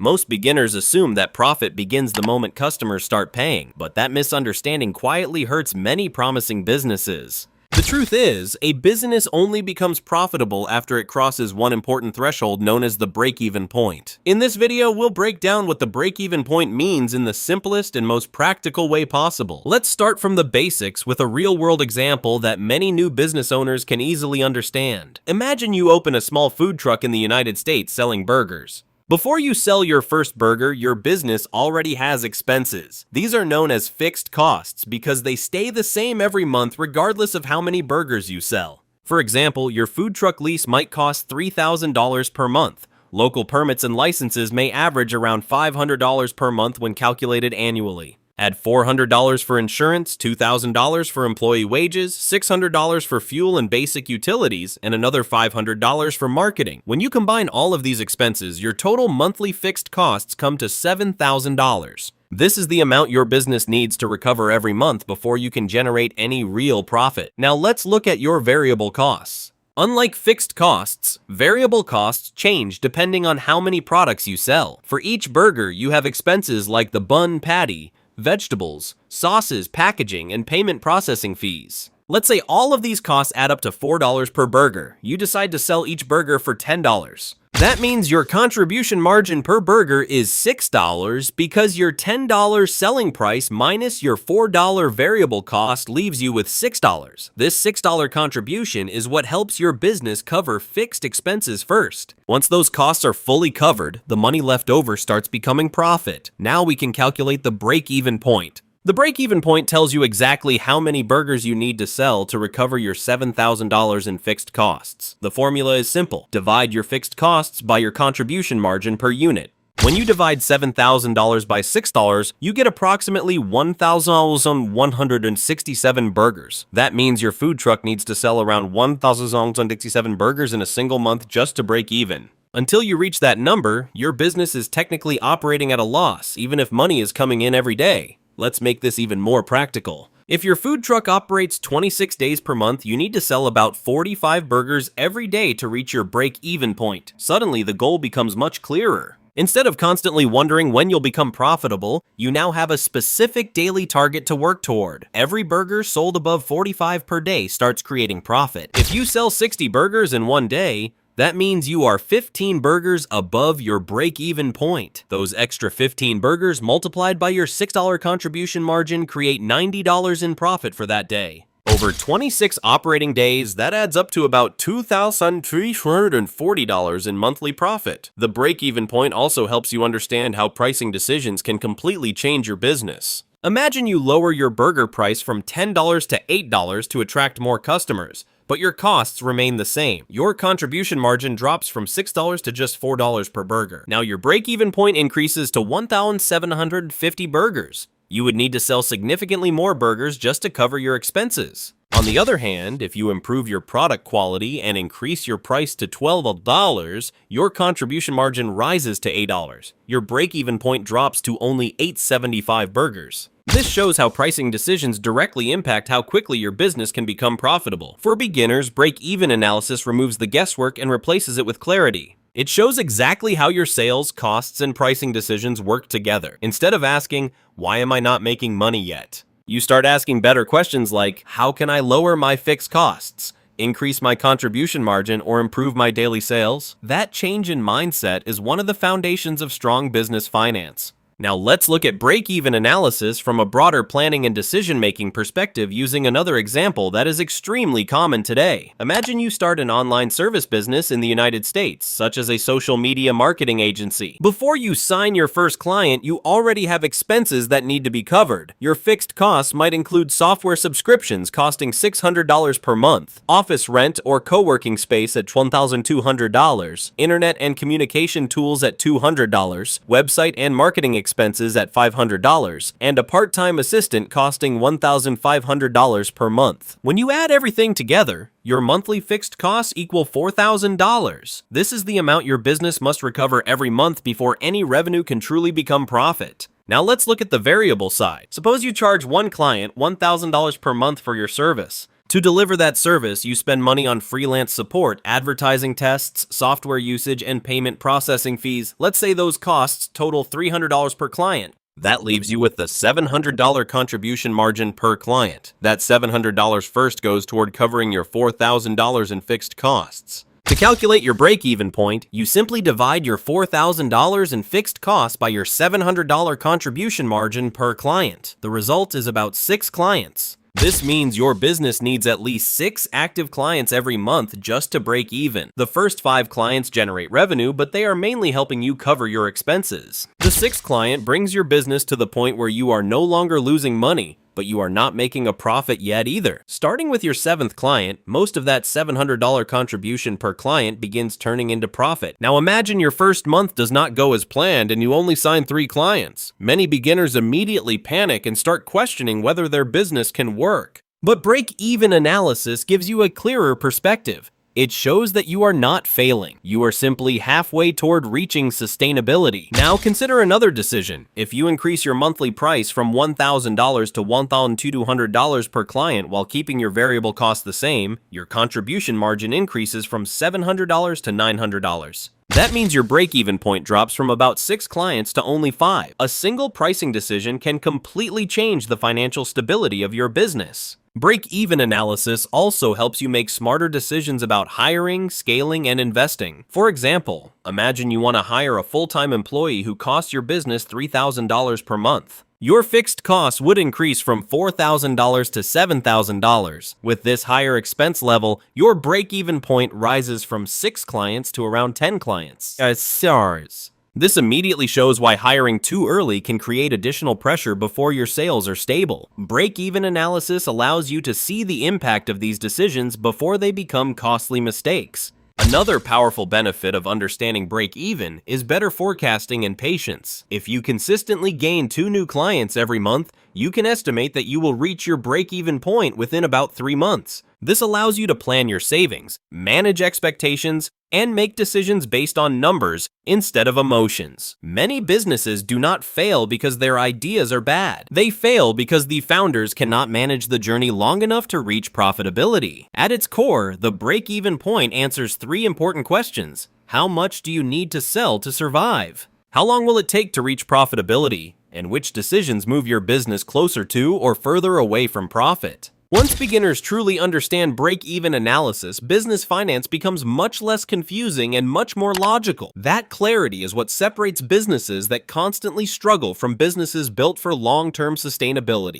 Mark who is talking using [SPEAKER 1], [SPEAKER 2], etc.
[SPEAKER 1] Most beginners assume that profit begins the moment customers start paying, but that misunderstanding quietly hurts many promising businesses. The truth is, a business only becomes profitable after it crosses one important threshold known as the break-even point. In this video, we'll break down what the break-even point means in the simplest and most practical way possible. Let's start from the basics with a real-world example that many new business owners can easily understand. Imagine you open a small food truck in the United States selling burgers. Before you sell your first burger, your business already has expenses. These are known as fixed costs because they stay the same every month regardless of how many burgers you sell. For example, your food truck lease might cost $3,000 per month. Local permits and licenses may average around $500 per month when calculated annually. Add $400 for insurance, $2,000 for employee wages, $600 for fuel and basic utilities, and another $500 for marketing. When you combine all of these expenses, your total monthly fixed costs come to $7,000. This is the amount your business needs to recover every month before you can generate any real profit. Now let's look at your variable costs. Unlike fixed costs, variable costs change depending on how many products you sell. For each burger, you have expenses like the bun patty, vegetables, sauces, packaging, and payment processing fees. Let's say all of these costs add up to $4 per burger. You decide to sell each burger for $10. That means your contribution margin per burger is $6 because your $10 selling price minus your $4 variable cost leaves you with $6. This $6 contribution is what helps your business cover fixed expenses first. Once those costs are fully covered, the money left over starts becoming profit. Now we can calculate the break-even point. The break-even point tells you exactly how many burgers you need to sell to recover your $7,000 in fixed costs. The formula is simple. Divide your fixed costs by your contribution margin per unit. When you divide $7,000 by $6, you get approximately 1,167 burgers. That means your food truck needs to sell around 1,167 burgers in a single month just to break even. Until you reach that number, your business is technically operating at a loss, even if money is coming in every day. Let's make this even more practical. If your food truck operates 26 days per month, you need to sell about 45 burgers every day to reach your break-even point. Suddenly, the goal becomes much clearer. Instead of constantly wondering when you'll become profitable, you now have a specific daily target to work toward. Every burger sold above 45 per day starts creating profit. If you sell 60 burgers in one day, that means you are 15 burgers above your break-even point. Those extra 15 burgers multiplied by your $6 contribution margin create $90 in profit for that day. Over 26 operating days, that adds up to about $2,340 in monthly profit. The break-even point also helps you understand how pricing decisions can completely change your business. Imagine you lower your burger price from $10 to $8 to attract more customers, but your costs remain the same. Your contribution margin drops from $6 to just $4 per burger. Now your break-even point increases to 1,750 burgers. You would need to sell significantly more burgers just to cover your expenses. On the other hand, if you improve your product quality and increase your price to $12, your contribution margin rises to $8. Your break-even point drops to only 875 burgers. This shows how pricing decisions directly impact how quickly your business can become profitable. For beginners, break-even analysis removes the guesswork and replaces it with clarity. It shows exactly how your sales, costs, and pricing decisions work together. Instead of asking, "Why am I not making money yet?" you start asking better questions like, "How can I lower my fixed costs, increase my contribution margin, or improve my daily sales?" That change in mindset is one of the foundations of strong business finance. Now let's look at break-even analysis from a broader planning and decision-making perspective using another example that is extremely common today. Imagine you start an online service business in the United States, such as a social media marketing agency. Before you sign your first client, you already have expenses that need to be covered. Your fixed costs might include software subscriptions costing $600 per month, office rent or co-working space at $1,200, internet and communication tools at $200, website and marketing expenses at $500, and a part-time assistant costing $1,500 per month. When you add everything together, your monthly fixed costs equal $4,000. This is the amount your business must recover every month before any revenue can truly become profit. Now let's look at the variable side. Suppose you charge one client $1,000 per month for your service. To deliver that service, you spend money on freelance support, advertising tests, software usage, and payment processing fees. Let's say those costs total $300 per client. That leaves you with the $700 contribution margin per client. That $700 first goes toward covering your $4,000 in fixed costs. To calculate your break-even point, you simply divide your $4,000 in fixed costs by your $700 contribution margin per client. The result is about 6 clients. This means your business needs at least 6 active clients every month just to break even. The first 5 clients generate revenue, but they are mainly helping you cover your expenses. The 6th client brings your business to the point where you are no longer losing money, but you are not making a profit yet either. Starting with your 7th client, most of that $700 contribution per client begins turning into profit. Now imagine your first month does not go as planned and you only sign 3 clients. Many beginners immediately panic and start questioning whether their business can work. But break-even analysis gives you a clearer perspective. It shows that you are not failing. You are simply halfway toward reaching sustainability. Now consider another decision. If you increase your monthly price from $1,000 to $1,200 per client while keeping your variable cost the same, your contribution margin increases from $700 to $900. That means your break-even point drops from about 6 clients to only 5. A single pricing decision can completely change the financial stability of your business. Break-even analysis also helps you make smarter decisions about hiring, scaling, and investing. For example, imagine you want to hire a full-time employee who costs your business $3,000 per month. Your fixed costs would increase from $4,000 to $7,000. With this higher expense level, your break-even point rises from 6 clients to around 10 clients. This immediately shows why hiring too early can create additional pressure before your sales are stable. Break-even analysis allows you to see the impact of these decisions before they become costly mistakes. Another powerful benefit of understanding break-even is better forecasting and patience. If you consistently gain 2 new clients every month, you can estimate that you will reach your break-even point within about 3 months. This allows you to plan your savings, manage expectations, and make decisions based on numbers instead of emotions. Many businesses do not fail because their ideas are bad. They fail because the founders cannot manage the journey long enough to reach profitability. At its core, the break-even point answers 3 important questions. How much do you need to sell to survive? How long will it take to reach profitability? And which decisions move your business closer to or further away from profit? Once beginners truly understand break-even analysis, business finance becomes much less confusing and much more logical. That clarity is what separates businesses that constantly struggle from businesses built for long-term sustainability.